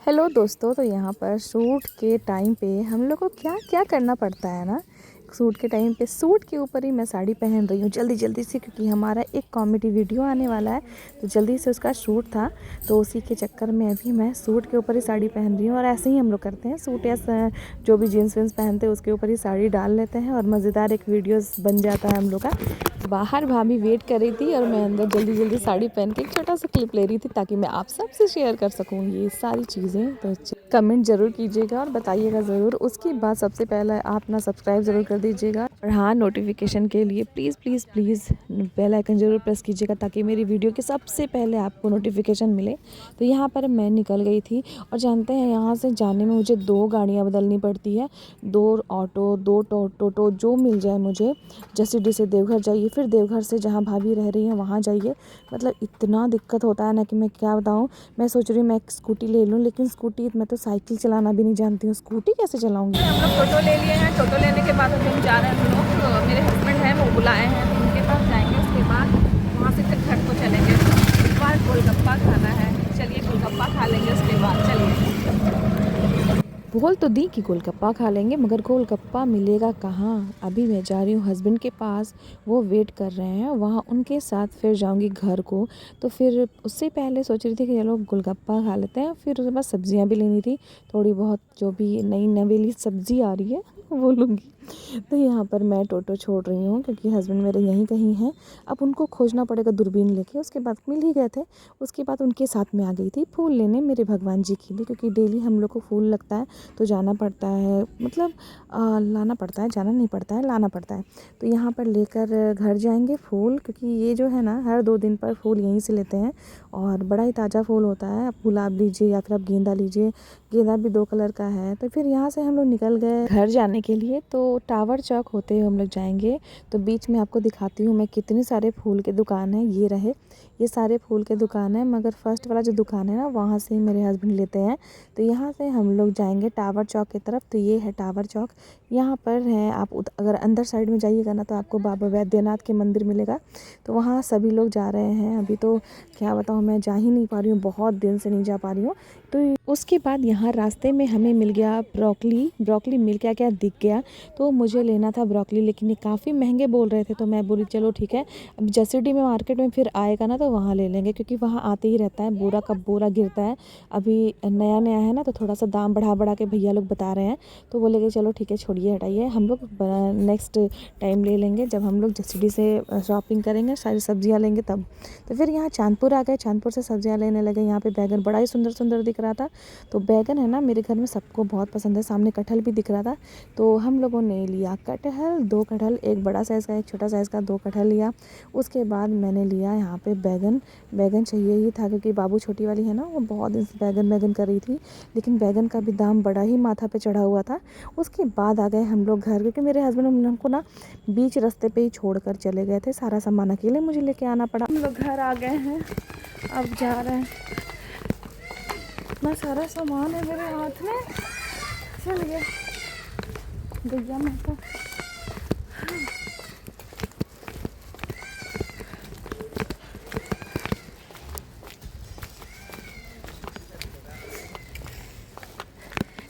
Hello दोस्तों, तो यहाँ पर शूट के टाइम पे हम लोग को क्या क्या करना पड़ता है ना। शूट के टाइम पे सूट के ऊपर ही मैं साड़ी पहन रही हूँ जल्दी जल्दी से, क्योंकि हमारा एक कॉमेडी वीडियो आने वाला है। तो जल्दी से उसका शूट था, तो उसी के चक्कर में अभी मैं सूट के ऊपर ही साड़ी पहन रही हूँ। और ऐसे ही हम लोग करते हैं, सूट या जो भी जीन्स वीन्स पहनते हैं उसके ऊपर ही साड़ी डाल लेते हैं और मज़ेदार एक वीडियोस बन जाता है हम लोग का। बाहर भाभी वेट कर रही थी और मैं अंदर जल्दी जल्दी साड़ी पहन के एक छोटा सा क्लिप ले रही थी, ताकि मैं आप सबसे शेयर कर सकूँ ये सारी चीज़ें। तो कमेंट ज़रूर कीजिएगा और बताइएगा ज़रूर। उसके बाद सबसे पहले आप ना सब्सक्राइब ज़रूर कर दीजिएगा, और हाँ, नोटिफिकेशन के लिए please please please bell icon ज़रूर प्रेस कीजिएगा, ताकि मेरी वीडियो के सबसे पहले आपको नोटिफिकेशन मिले। तो यहाँ पर मैं निकल गई थी, और जानते हैं यहाँ से जाने में मुझे 2 गाड़ियाँ बदलनी पड़ती है, 2 ऑटो, 2 टोटो, जो मिल जाए मुझे। जैसे से देवघर जाइए, फिर देवघर से जहाँ भाभी रह रही हैं वहाँ जाइए। मतलब इतना दिक्कत होता है ना कि मैं क्या बताऊँ। मैं सोच रही हूँ मैं एक स्कूटी ले लूँ, लेकिन स्कूटी, मैं तो साइकिल चलाना भी नहीं जानती हूँ, स्कूटी कैसे चलाऊँगी। हम लोग टोटो ले लिए हैं। टोटो लेने के बाद हम जा रहे हैं हम लोग। तो मेरे हस्बैंड हैं, वो बुलाए हैं, तो उनके पास जाएंगे। उसके बाद वहाँ से फिर घर को चलेंगे। उसके बाद गोलगप्पा खाना है। चलिए गोलगप्पा खा लेंगे, उसके बाद चलिए। बोल तो दी कि गोलगप्पा खा लेंगे, मगर गोलगप्पा मिलेगा कहाँ। अभी मैं जा रही हूँ हस्बैंड के पास, वो वेट कर रहे हैं वहाँ, उनके साथ फिर जाऊँगी घर को। तो फिर उससे पहले सोच रही थी कि चलो गोलगप्पा खा लेते हैं, फिर उसके बाद सब्जियाँ भी लेनी थी थोड़ी बहुत, जो भी नई नवेली सब्ज़ी आ रही है वो लूँगी। तो यहाँ पर मैं टोटो छोड़ रही हूँ, क्योंकि हस्बैंड मेरे यहीं कहीं हैं। अब उनको खोजना पड़ेगा दूरबीन लेके। उसके बाद मिल ही गए थे। उसके बाद उनके साथ में आ गई थी फूल लेने मेरे भगवान जी के लिए, क्योंकि डेली हम लोग को फूल लगता है, तो जाना पड़ता है। मतलब लाना पड़ता है, जाना नहीं पड़ता है, लाना पड़ता है। तो यहाँ पर लेकर घर जाएंगे फूल, क्योंकि ये जो है ना, हर 2 दिन पर फूल यहीं से लेते हैं, और बड़ा ही ताज़ा फूल होता है। आप गुलाब लीजिए या फिर आप गेंदा लीजिए, गेंदा भी 2 कलर का है। तो फिर यहाँ से हम लोग निकल गए घर जाने के लिए। तो टावर चौक होते हुए हम लोग जाएंगे। तो बीच में आपको दिखाती हूँ मैं कितने सारे फूल के दुकान है। ये रहे, ये सारे फूल के दुकान है, मगर फर्स्ट वाला जो दुकान है ना, वहाँ से मेरे हस्बैंड लेते हैं। तो यहाँ से हम लोग जाएंगे टावर चौक की तरफ। तो ये है टावर चौक, यहाँ पर है। आप अगर अंदर साइड में जाइएगा ना, तो आपको बाबा वैद्यनाथ के मंदिर मिलेगा। तो वहाँ सभी लोग जा रहे हैं। अभी तो क्या बताऊँ, मैं जा ही नहीं पा रही हूँ, बहुत दिन से नहीं जा पा रही हूँ। तो उसके बाद यहाँ रास्ते में हमें मिल गया ब्रोकली मिल क्या क्या दिख गया। तो मुझे लेना था ब्रोकली, लेकिन ये काफ़ी महंगे बोल रहे थे। तो मैं बोली चलो ठीक है, अब जसीडी में मार्केट में फिर आएगा ना, तो वहाँ ले लेंगे, क्योंकि वहाँ आते ही रहता है, बोरा का बोरा गिरता है। अभी नया नया है ना, तो थोड़ा सा दाम बढ़ा के भैया लोग बता रहे हैं। तो बोले कि चलो ठीक है, छोड़िए हटाइए, हम लोग नेक्स्ट टाइम ले लेंगे, जब हम लोग जसीडी से शॉपिंग करेंगे, सारी सब्जियाँ लेंगे तब। तो फिर यहाँ चांदपुर आ गए, चांदपुर से सब्जियाँ लेने लगे। यहाँ पे बैगन बड़ा ही सुंदर सुंदर दिख रहा था। तो बैगन है ना, मेरे घर में सबको बहुत पसंद है। सामने कटहल भी दिख रहा था, तो हम लोगों ने लिया कटहल, 2 कटहल, एक बड़ा साइज़ का, एक छोटा साइज़ का, 2 कटहल लिया। उसके बाद मैंने लिया यहाँ पे बैगन चाहिए ही था, क्योंकि बाबू छोटी वाली है ना, वो बहुत दिन से बैगन कर रही थी। लेकिन बैगन का भी दाम बड़ा ही माथा पे चढ़ा हुआ था। उसके बाद आ गए हम लोग घर, क्योंकि मेरे हस्बैंड हमको ना बीच रास्ते पे ही छोड़ कर चले गए थे। सारा सामान अकेले मुझे लेके आना पड़ा। हम लोग घर आ गए हैं, अब जा रहे हैं। इतना सारा सामान है मेरे हाथ में, चल गया भैया। मैं तो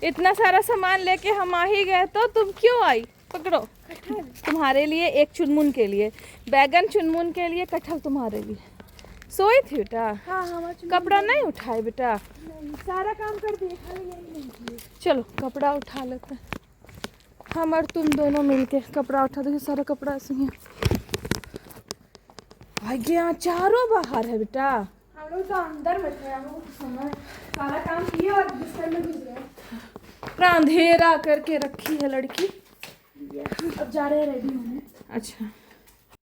इतना सारा सामान लेके हम आ ही गए, तो तुम क्यों आई? पकड़ो, तुम्हारे लिए एक चुनमुन के लिए बैगन, चुनमुन के लिए कटहल, तुम्हारे लिए। सोई थी बेटा? हाँ, कपड़ा नहीं उठाए बेटा? नहीं, सारा काम कर दिए, खाली यही नहीं किए। चलो कपड़ा उठा लेते हैं, हम और तुम दोनों मिलके कपड़ा उठा देंगे। सारा कपड़ा ऐसे ही यहाँ चारों बाहर है बेटा। हम लोग तो अंदर बैठे हैं, हम लोग सारा काम किए और बिस्तर में घुस गए। इतना अंधेरा करके रखी है लड़की। अब जा रहे हैं रेडी होने। अच्छा,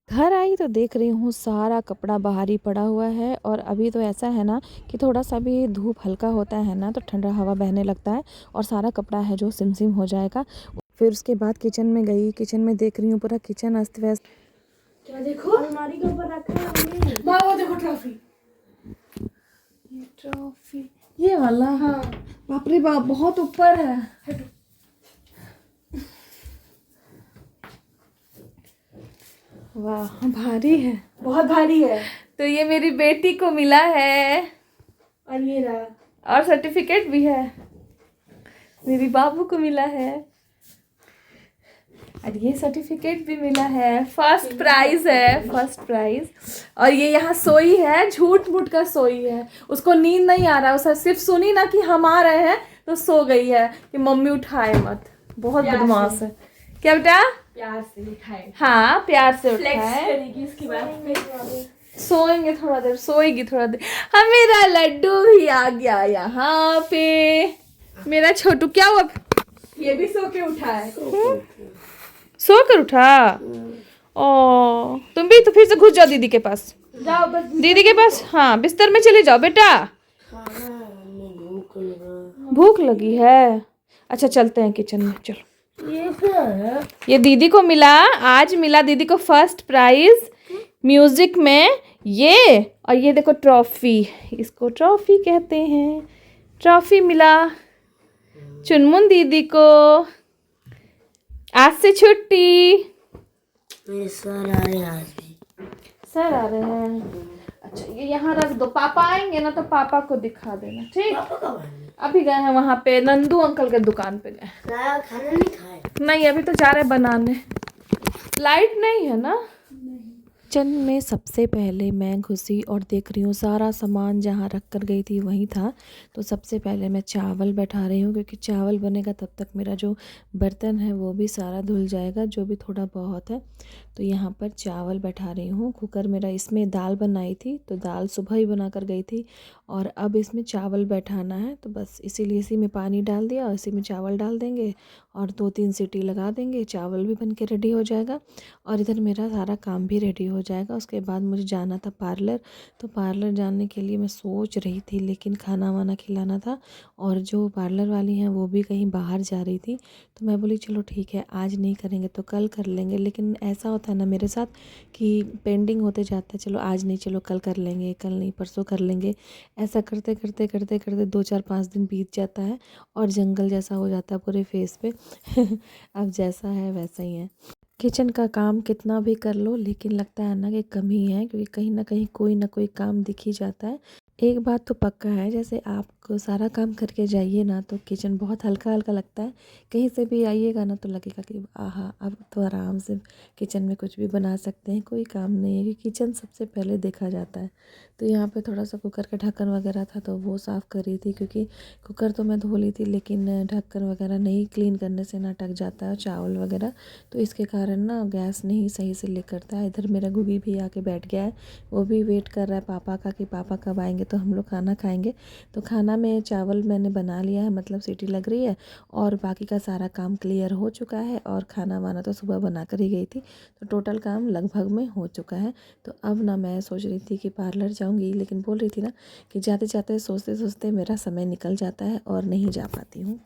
घर आई तो देख रही हूँ सारा कपड़ा बाहर ही पड़ा हुआ है। और अभी तो ऐसा है ना कि थोड़ा सा भी धूप हल्का होता है ना, तो ठंडा हवा बहने लगता है, और सारा कपड़ा है जो सिम हो जाएगा। फिर उसके बाद किचन में गई, किचन में देख रही हूँ पूरा किचन अस्त व्यस्त। क्या देखो, अलमारी के ऊपर रखा है। वो देखो ट्रॉफी, ये ट्रॉफी, ये वाला। हाँ, बाप रे बाप, बहुत ऊपर है। वाह, भारी है, बहुत भारी है। तो ये मेरी बेटी को मिला है, और ये रहा और सर्टिफिकेट भी है, मेरी बाबू को मिला है। और ये सर्टिफिकेट भी मिला है, फर्स्ट प्राइज है, फर्स्ट प्राइज। और ये यहाँ सोई है, झूठ मूठ का सोई है, उसको नींद नहीं आ रहा है, उसे सिर्फ सुनी ना कि हम आ रहे हैं तो सो गई है कि मम्मी उठाए मत। बहुत बदमाश है। क्या बेटा? प्यार से उठाए। हाँ प्यार से फ्लेक्स उठाए। करेगी इसके बाद। सोएंगे थोड़ा देर, सोएगी थोड़ा देर। हाँ मेरा लड्डू भी आ गया यहाँ पे, मेरा छोटू। क्या हुआ? ये भी सो के उठा है। सो कर उठा? ओ तुम भी तो फिर से घुस जाओ दीदी के पास। जाओ बस। दीदी के पास, हाँ बिस्तर में चले जाओ बेटा। भूख लगी है? अच्छा चलते हैं किचन में, चलो। ये क्या है? ये दीदी को मिला, आज मिला दीदी को फर्स्ट प्राइज म्यूजिक में। ये और ये देखो ट्रॉफी, इसको ट्रॉफी कहते हैं। ट्रॉफी मिला चुनमुन दीदी को। आज से छुट्टी। मेरे सर आ रहे हैं आज भी। सर आ रहे हैं? अच्छा ये यहाँ रख दो, पापा आएंगे ना तो पापा को दिखा देना, ठीक? पापा कब आएंगे? अभी गए हैं वहाँ पे, नंदू अंकल के दुकान पे गए। खाना नहीं खाए? नहीं अभी तो जा रहे बनाने। लाइट नहीं है ना। किचन में सबसे पहले मैं घुसी और देख रही हूँ सारा सामान जहाँ रख कर गई थी वहीं था। तो सबसे पहले मैं चावल बैठा रही हूँ, क्योंकि चावल बनेगा तब तक मेरा जो बर्तन है वो भी सारा धुल जाएगा, जो भी थोड़ा बहुत है। तो यहाँ पर चावल बैठा रही हूँ। कुकर मेरा, इसमें दाल बनाई थी तो दाल सुबह ही बना कर गई थी, और अब इसमें चावल बैठाना है। तो बस इसीलिए इसी में पानी डाल दिया और इसी में चावल डाल देंगे और 2-3 सीटी लगा देंगे, चावल भी बन के रेडी हो जाएगा और इधर मेरा सारा काम भी रेडी हो जाएगा। उसके बाद मुझे जाना था पार्लर। तो पार्लर जाने के लिए मैं सोच रही थी, लेकिन खाना वाना खिलाना था और जो पार्लर वाली हैं वो भी कहीं बाहर जा रही थी। तो मैं बोली चलो ठीक है, आज नहीं करेंगे तो कल कर लेंगे। लेकिन ऐसा होता है ना मेरे साथ कि पेंडिंग होते जाता है, चलो आज नहीं, चलो कल कर लेंगे, कल नहीं परसों कर लेंगे। ऐसा करते करते करते करते 2-4-5 दिन बीत जाता है और जंगल जैसा हो जाता है पूरे फेस पे। अब जैसा है वैसा ही है। किचन का काम कितना भी कर लो लेकिन लगता है ना कि कमी है, क्योंकि कहीं ना कहीं कोई ना कोई काम दिख ही जाता है। एक बात तो पक्का है, जैसे आपको सारा काम करके जाइए ना तो किचन बहुत हल्का हल्का लगता है। कहीं से भी आइएगा ना तो लगेगा कि आहा अब तो आराम से किचन में कुछ भी बना सकते हैं, कोई काम नहीं है, क्योंकि किचन सबसे पहले देखा जाता है। तो यहाँ पे थोड़ा सा कुकर का ढक्कन वगैरह था तो वो साफ़ कर रही थी, क्योंकि कुकर तो मैं धो ली थी लेकिन ढक्कन वगैरह नहीं क्लीन करने से ना अटक जाता है चावल वगैरह, तो इसके कारण ना गैस नहीं सही से लीक करता है। इधर मेरा गुगी भी आके बैठ गया है, वो भी वेट कर रहा है पापा का कि पापा कब आएंगे तो हम लोग खाना खाएंगे। तो खाना में चावल मैंने बना लिया है, मतलब सीटी लग रही है और बाकी का सारा काम क्लियर हो चुका है। और खाना वाना तो सुबह बना कर ही गई थी, तो टोटल काम लगभग में हो चुका है। तो अब ना मैं सोच रही थी कि पार्लर जाऊंगी, लेकिन बोल रही थी ना कि जाते जाते सोचते सोचते मेरा समय निकल जाता है और नहीं जा पाती हूँ।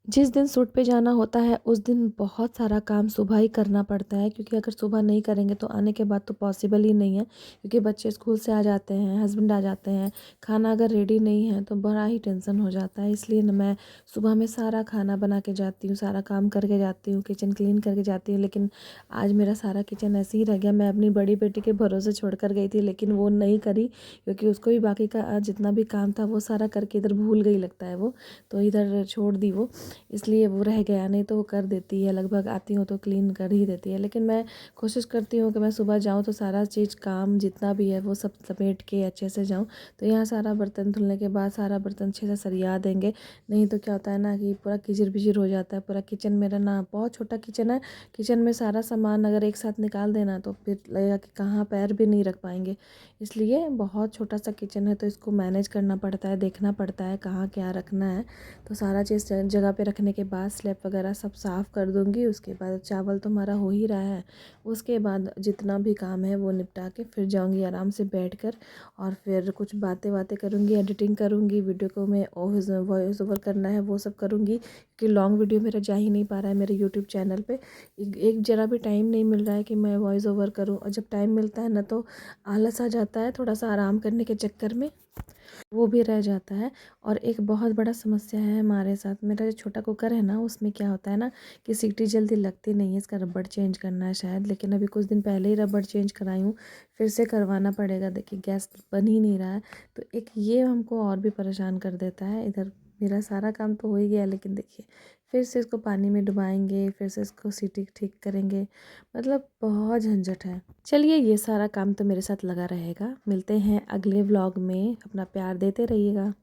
जिस दिन शूट पे जाना होता है उस दिन बहुत सारा काम सुबह ही करना पड़ता है, क्योंकि अगर सुबह नहीं करेंगे तो आने के बाद तो पॉसिबल ही नहीं है, क्योंकि बच्चे स्कूल से आ जाते हैं, हस्बैंड आ जाते हैं, खाना अगर रेडी नहीं है तो बड़ा ही टेंशन हो जाता है। इसलिए ना मैं सुबह में सारा खाना बना के जाती हूँ, सारा काम करके जाती हूँ, किचन क्लीन करके जाती हूँ। लेकिन आज मेरा सारा किचन ऐसे ही रह गया। मैं अपनी बड़ी बेटी के भरोसे छोड़ कर गई थी, लेकिन वो नहीं करी, क्योंकि उसको भी बाकी का जितना भी काम था वो सारा करके इधर भूल गई लगता है वो, तो इधर छोड़ दी वो, इसलिए वो रह गया। नहीं तो वो कर देती है, लगभग आती हूँ तो क्लीन कर ही देती है। लेकिन मैं कोशिश करती हूँ कि मैं सुबह जाऊँ तो सारा चीज़ काम जितना भी है वो सब समेट के अच्छे से जाऊँ। तो यहाँ सारा बर्तन धुलने के बाद सारा बर्तन अच्छे से सरिया देंगे, नहीं तो क्या होता है ना कि पूरा किचिर बिचिर हो जाता है पूरा किचन। मेरा ना बहुत छोटा किचन है, किचन में सारा सामान अगर एक साथ निकाल देना तो फिर लगेगा कि कहाँ पैर भी नहीं रख पाएंगे। इसलिए बहुत छोटा सा किचन है तो इसको मैनेज करना पड़ता है, देखना पड़ता है कहाँ क्या रखना है। तो सारा चीज़ जगह पे रखने के बाद स्लैब वगैरह सब साफ़ कर दूँगी। उसके बाद चावल तो हमारा हो ही रहा है, उसके बाद जितना भी काम है वो निपटा के फिर जाऊँगी आराम से बैठकर, और फिर कुछ बातें करूँगी, एडिटिंग करूँगी, वीडियो को मैं वॉइस ओवर करना है वो सब करूँगी, क्योंकि लॉन्ग वीडियो मेरा जा ही नहीं पा रहा है मेरे यूट्यूब चैनल पे। एक ज़रा भी टाइम नहीं मिल रहा है कि मैं वॉइस ओवर करूँ, और जब टाइम मिलता है ना तो आलस आ जाता है थोड़ा सा आराम करने के चक्कर में। वो भी रह जाता है। और एक बहुत बड़ा समस्या है हमारे साथ, मेरा जो छोटा कुकर है ना, उसमें क्या होता है ना कि सीटी जल्दी लगती नहीं है, इसका रबड़ चेंज करना है शायद, लेकिन अभी कुछ दिन पहले ही रबड़ चेंज कराई हूँ, फिर से करवाना पड़ेगा। देखिए गैस बन ही नहीं रहा है, तो एक ये हमको और भी परेशान कर देता है। इधर मेरा सारा काम तो हो ही गया, लेकिन देखिए फिर से इसको पानी में डुबाएंगे, फिर से इसको सीटी ठीक करेंगे, मतलब बहुत झंझट है। चलिए ये सारा काम तो मेरे साथ लगा रहेगा। मिलते हैं अगले व्लॉग में, अपना प्यार देते रहिएगा।